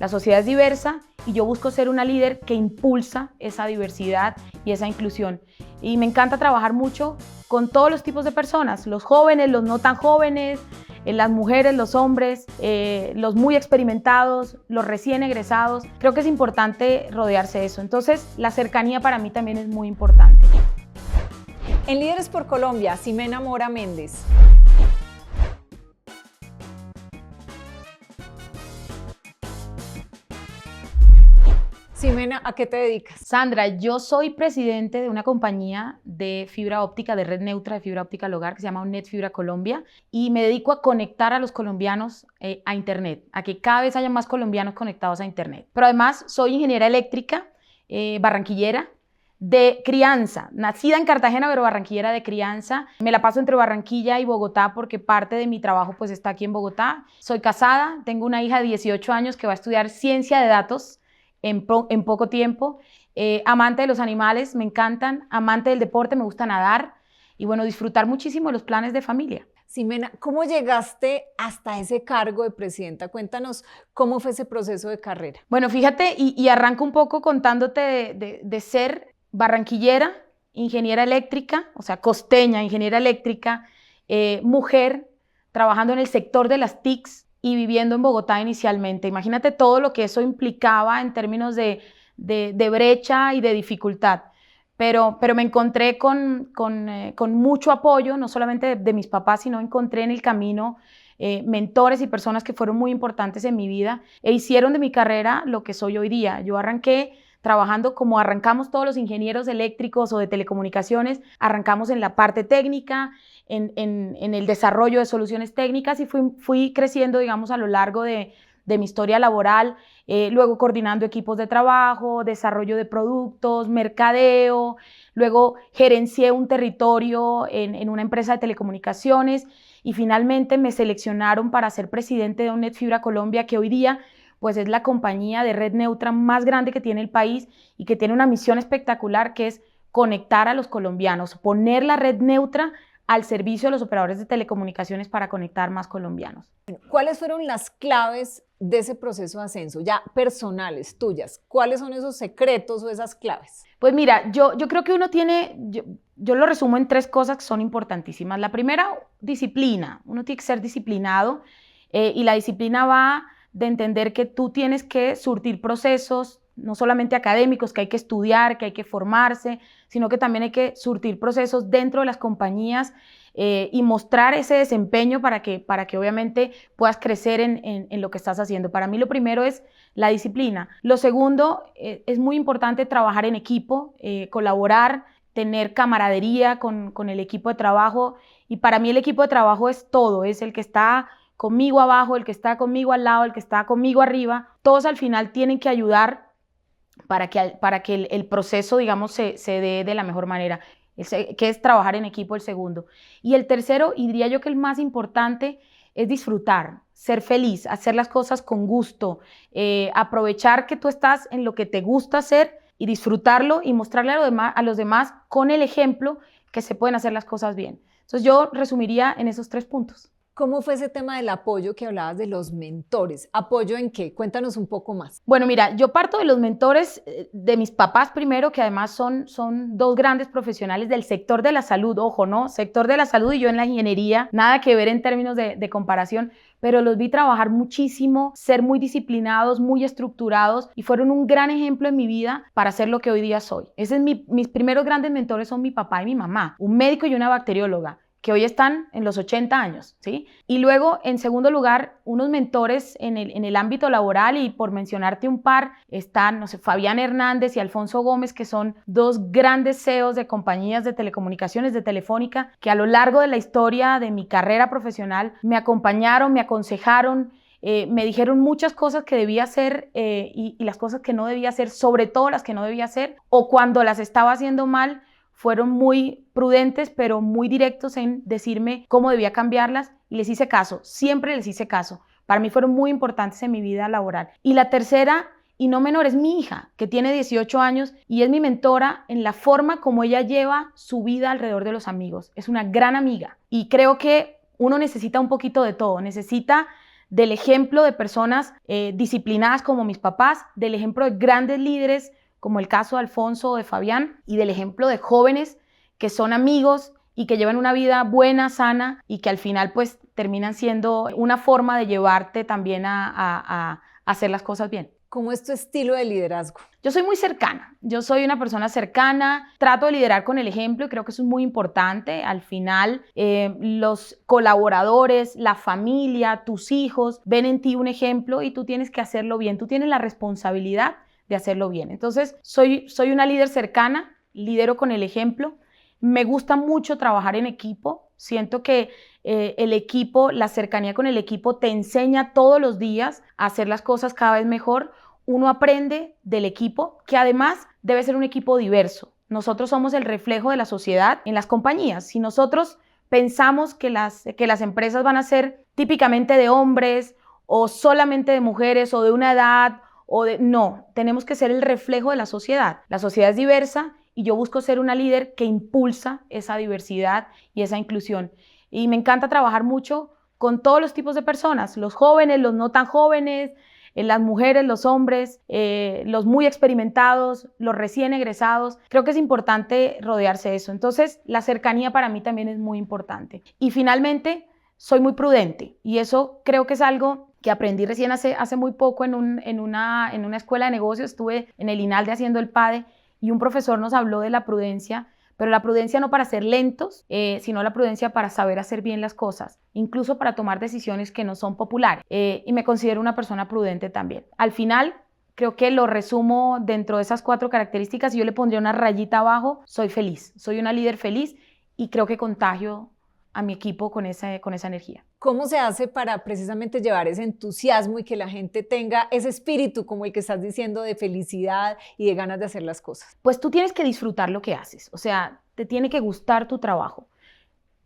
La sociedad es diversa y yo busco ser una líder que impulsa esa diversidad y esa inclusión. Y me encanta trabajar mucho con todos los tipos de personas, los jóvenes, los no tan jóvenes, las mujeres, los hombres, los muy experimentados, los recién egresados. Creo que es importante rodearse de eso. Entonces, la cercanía para mí también es muy importante. En Líderes por Colombia, Ximena Mora Méndez. Ximena, ¿a qué te dedicas? Sandra, yo soy presidente de una compañía de fibra óptica, de red neutra de fibra óptica al hogar, que se llama Net Fibra Colombia, y me dedico a conectar a los colombianos a Internet, a que cada vez haya más colombianos conectados a Internet. Pero además soy ingeniera eléctrica, barranquillera, de crianza, nacida en Cartagena, pero barranquillera de crianza. Me la paso entre Barranquilla y Bogotá porque parte de mi trabajo pues está aquí en Bogotá. Soy casada, tengo una hija de 18 años que va a estudiar ciencia de datos en poco tiempo. Amante de los animales, me encantan. Amante del deporte, me gusta nadar. Y bueno, disfrutar muchísimo de los planes de familia. Ximena, ¿cómo llegaste hasta ese cargo de presidenta? Cuéntanos cómo fue ese proceso de carrera. Bueno, fíjate, y arranco un poco contándote de ser barranquillera, ingeniera eléctrica, o sea, costeña, ingeniera eléctrica, mujer, trabajando en el sector de las TICs y viviendo en Bogotá inicialmente. Imagínate todo lo que eso implicaba en términos de brecha y de dificultad. Pero me encontré con mucho apoyo, no solamente de mis papás, sino encontré en el camino mentores y personas que fueron muy importantes en mi vida e hicieron de mi carrera lo que soy hoy día. Yo arranqué trabajando como arrancamos todos los ingenieros eléctricos o de telecomunicaciones, arrancamos en la parte técnica, en el desarrollo de soluciones técnicas y fui creciendo, digamos, a lo largo de mi historia laboral, luego coordinando equipos de trabajo, desarrollo de productos, mercadeo, luego gerencié un territorio en una empresa de telecomunicaciones y finalmente me seleccionaron para ser presidente de Net Fibra Colombia, que hoy día pues es la compañía de red neutra más grande que tiene el país y que tiene una misión espectacular que es conectar a los colombianos, poner la red neutra al servicio de los operadores de telecomunicaciones para conectar más colombianos. ¿Cuáles fueron las claves de ese proceso de ascenso, ya personales, tuyas? ¿Cuáles son esos secretos o esas claves? Pues mira, yo creo que uno tiene, yo lo resumo en 3 cosas que son importantísimas. La primera, disciplina. Uno tiene que ser disciplinado y la disciplina va de entender que tú tienes que surtir procesos, no solamente académicos, que hay que estudiar, que hay que formarse, sino que también hay que surtir procesos dentro de las compañías y mostrar ese desempeño para que obviamente puedas crecer en lo que estás haciendo. Para mí lo primero es la disciplina. Lo segundo, es muy importante trabajar en equipo, colaborar, tener camaradería con el equipo de trabajo y para mí el equipo de trabajo es todo, es el que está conmigo abajo, el que está conmigo al lado, el que está conmigo arriba, todos al final tienen que ayudar para que el proceso, digamos, se dé de la mejor manera, que es trabajar en equipo el segundo. Y el tercero, y diría yo que el más importante, es disfrutar, ser feliz, hacer las cosas con gusto, aprovechar que tú estás en lo que te gusta hacer y disfrutarlo y mostrarle a los demás con el ejemplo que se pueden hacer las cosas bien. Entonces yo resumiría en esos 3 puntos. ¿Cómo fue ese tema del apoyo que hablabas de los mentores? ¿Apoyo en qué? Cuéntanos un poco más. Bueno, mira, yo parto de los mentores de mis papás primero, que además son 2 grandes profesionales del sector de la salud, ojo, ¿no? Sector de la salud y yo en la ingeniería, nada que ver en términos de comparación, pero los vi trabajar muchísimo, ser muy disciplinados, muy estructurados y fueron un gran ejemplo en mi vida para ser lo que hoy día soy. Mis primeros grandes mentores son mi papá y mi mamá, un médico y una bacterióloga, que hoy están en los 80 años, ¿sí? Y luego, en segundo lugar, unos mentores en el ámbito laboral y por mencionarte un par, están, no sé, Fabián Hernández y Alfonso Gómez, que son 2 grandes CEOs de compañías de telecomunicaciones, de Telefónica, que a lo largo de la historia de mi carrera profesional me acompañaron, me aconsejaron, me dijeron muchas cosas que debía hacer y las cosas que no debía hacer, sobre todo las que no debía hacer, o cuando las estaba haciendo mal, fueron muy prudentes, pero muy directos en decirme cómo debía cambiarlas y les hice caso, siempre les hice caso. Para mí fueron muy importantes en mi vida laboral. Y la tercera, y no menor, es mi hija, que tiene 18 años y es mi mentora en la forma como ella lleva su vida alrededor de los amigos. Es una gran amiga y creo que uno necesita un poquito de todo, necesita del ejemplo de personas disciplinadas como mis papás, del ejemplo de grandes líderes como el caso de Alfonso o de Fabián, y del ejemplo de jóvenes que son amigos y que llevan una vida buena, sana, y que al final pues terminan siendo una forma de llevarte también a hacer las cosas bien. ¿Cómo es tu estilo de liderazgo? Yo soy muy cercana, yo soy una persona cercana, trato de liderar con el ejemplo y creo que eso es muy importante. Al final, los colaboradores, la familia, tus hijos ven en ti un ejemplo y tú tienes que hacerlo bien, tú tienes la responsabilidad de hacerlo bien. Entonces, soy una líder cercana, lidero con el ejemplo. Me gusta mucho trabajar en equipo, siento que el equipo, la cercanía con el equipo te enseña todos los días a hacer las cosas cada vez mejor. Uno aprende del equipo, que además debe ser un equipo diverso. Nosotros somos el reflejo de la sociedad en las compañías. Si nosotros pensamos que las empresas van a ser típicamente de hombres o solamente de mujeres o de una edad, no, tenemos que ser el reflejo de la sociedad. La sociedad es diversa y yo busco ser una líder que impulsa esa diversidad y esa inclusión. Y me encanta trabajar mucho con todos los tipos de personas, los jóvenes, los no tan jóvenes, las mujeres, los hombres, los muy experimentados, los recién egresados. Creo que es importante rodearse de eso. Entonces, la cercanía para mí también es muy importante. Y finalmente, soy muy prudente y eso creo que es algo que aprendí recién hace muy poco en una escuela de negocios. Estuve en el INALDE haciendo el PADE y un profesor nos habló de la prudencia, pero la prudencia no para ser lentos, sino la prudencia para saber hacer bien las cosas, incluso para tomar decisiones que no son populares. Y me considero una persona prudente también. Al final, creo que lo resumo dentro de esas 4 características y yo le pondría una rayita abajo: soy feliz, soy una líder feliz y creo que contagio a mi equipo con esa energía. ¿Cómo se hace para precisamente llevar ese entusiasmo y que la gente tenga ese espíritu como el que estás diciendo de felicidad y de ganas de hacer las cosas? Pues tú tienes que disfrutar lo que haces, o sea, te tiene que gustar tu trabajo.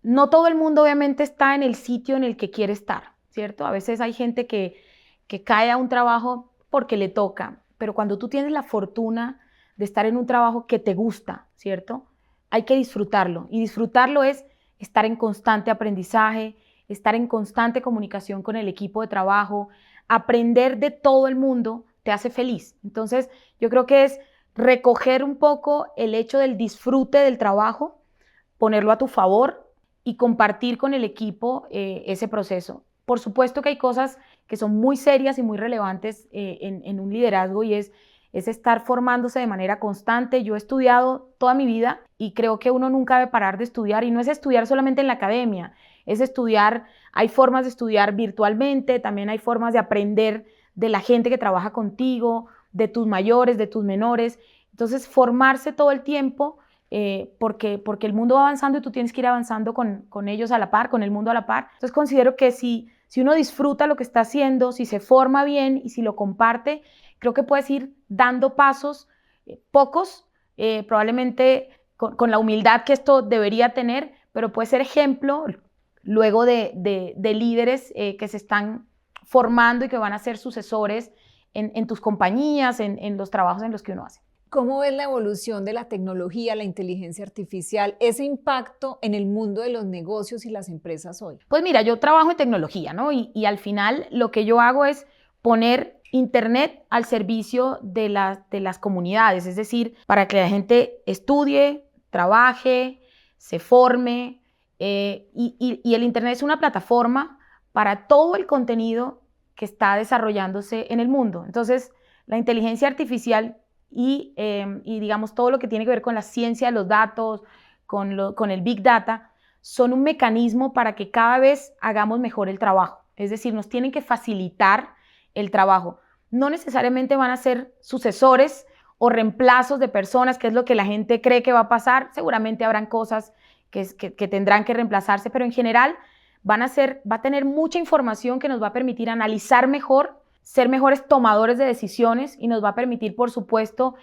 No todo el mundo obviamente está en el sitio en el que quiere estar, ¿cierto? A veces hay gente que cae a un trabajo porque le toca, pero cuando tú tienes la fortuna de estar en un trabajo que te gusta, ¿cierto? Hay que disfrutarlo y disfrutarlo es estar en constante aprendizaje, estar en constante comunicación con el equipo de trabajo, aprender de todo el mundo te hace feliz. Entonces, yo creo que es recoger un poco el hecho del disfrute del trabajo, ponerlo a tu favor y compartir con el equipo ese proceso. Por supuesto que hay cosas que son muy serias y muy relevantes en un liderazgo y es estar formándose de manera constante. Yo he estudiado toda mi vida y creo que uno nunca debe parar de estudiar, y no es estudiar solamente en la academia, es estudiar, hay formas de estudiar virtualmente, también hay formas de aprender de la gente que trabaja contigo, de tus mayores, de tus menores. Entonces, formarse todo el tiempo, porque el mundo va avanzando y tú tienes que ir avanzando con ellos a la par, con el mundo a la par. Entonces, considero que si uno disfruta lo que está haciendo, si se forma bien y si lo comparte, creo que puedes ir dando pasos, pocos, probablemente con la humildad que esto debería tener, pero puede ser ejemplo luego de líderes que se están formando y que van a ser sucesores en tus compañías, en los trabajos en los que uno hace. ¿Cómo ves la evolución de la tecnología, la inteligencia artificial, ese impacto en el mundo de los negocios y las empresas hoy? Pues mira, yo trabajo en tecnología, ¿no? Y al final lo que yo hago es poner Internet al servicio de las comunidades, es decir, para que la gente estudie, trabaje, se forme, y el Internet es una plataforma para todo el contenido que está desarrollándose en el mundo. Entonces, la inteligencia artificial y digamos todo lo que tiene que ver con la ciencia de los datos, con el Big Data, son un mecanismo para que cada vez hagamos mejor el trabajo. Es decir, nos tienen que facilitar el trabajo. No necesariamente van a ser sucesores o reemplazos de personas, que es lo que la gente cree que va a pasar. Seguramente habrán cosas que tendrán que reemplazarse, pero en general va a tener mucha información que nos va a permitir analizar mejor, ser mejores tomadores de decisiones y nos va a permitir, por supuesto,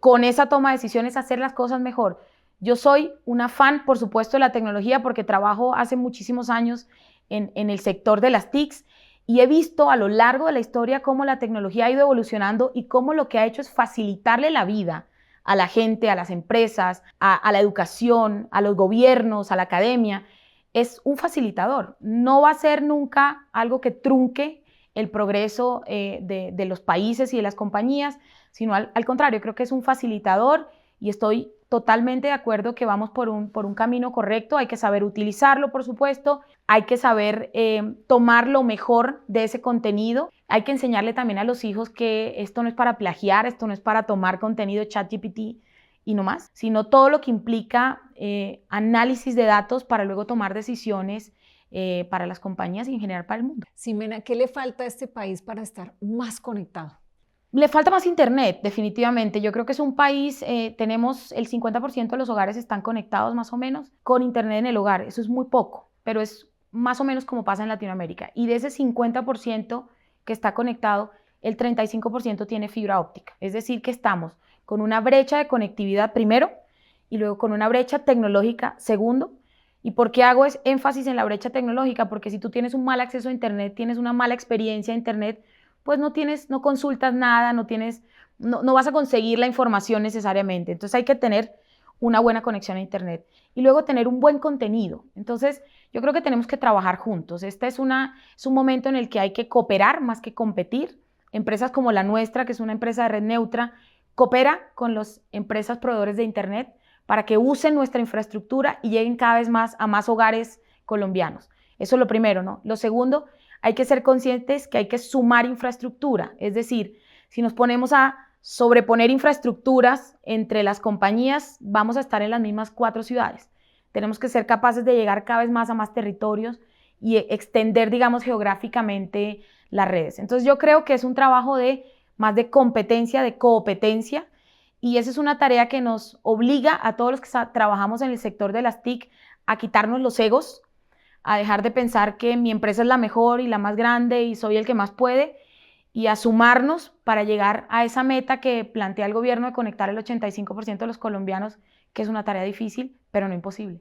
con esa toma de decisiones hacer las cosas mejor. Yo soy una fan, por supuesto, de la tecnología porque trabajo hace muchísimos años en el sector de las TICs y he visto a lo largo de la historia cómo la tecnología ha ido evolucionando y cómo lo que ha hecho es facilitarle la vida a la gente, a las empresas, a la educación, a los gobiernos, a la academia. Es un facilitador. No va a ser nunca algo que trunque el progreso de los países y de las compañías, sino al contrario, creo que es un facilitador y estoy totalmente de acuerdo que vamos por un camino correcto. Hay que saber utilizarlo, por supuesto, hay que saber tomar lo mejor de ese contenido. Hay que enseñarle también a los hijos que esto no es para plagiar, esto no es para tomar contenido de ChatGPT y no más, sino todo lo que implica análisis de datos para luego tomar decisiones para las compañías y en general para el mundo. Ximena, ¿qué le falta a este país para estar más conectado? Le falta más internet, definitivamente. Yo creo que es un país, tenemos el 50% de los hogares están conectados más o menos con internet en el hogar. Eso es muy poco, pero es más o menos como pasa en Latinoamérica. Y de ese 50% que está conectado, el 35% tiene fibra óptica. Es decir, que estamos con una brecha de conectividad primero y luego con una brecha tecnológica segundo. ¿Y por qué hago énfasis en la brecha tecnológica? Porque si tú tienes un mal acceso a internet, tienes una mala experiencia a internet, pues no consultas nada, no vas a conseguir la información necesariamente. Entonces hay que tener una buena conexión a internet y luego tener un buen contenido. Entonces yo creo que tenemos que trabajar juntos. Este es un momento en el que hay que cooperar más que competir. Empresas como la nuestra, que es una empresa de red neutra, coopera con las empresas proveedores de internet para que usen nuestra infraestructura y lleguen cada vez más a más hogares colombianos. Eso es lo primero, ¿no? Lo segundo, hay que ser conscientes que hay que sumar infraestructura. Es decir, si nos ponemos a sobreponer infraestructuras entre las compañías, vamos a estar en las mismas 4 ciudades. Tenemos que ser capaces de llegar cada vez más a más territorios y extender, digamos, geográficamente las redes. Entonces yo creo que es un trabajo más de competencia, de competencia, y esa es una tarea que nos obliga a todos los que trabajamos en el sector de las TIC a quitarnos los egos, a dejar de pensar que mi empresa es la mejor y la más grande y soy el que más puede, y a sumarnos para llegar a esa meta que plantea el gobierno de conectar el 85% de los colombianos, que es una tarea difícil, pero no imposible.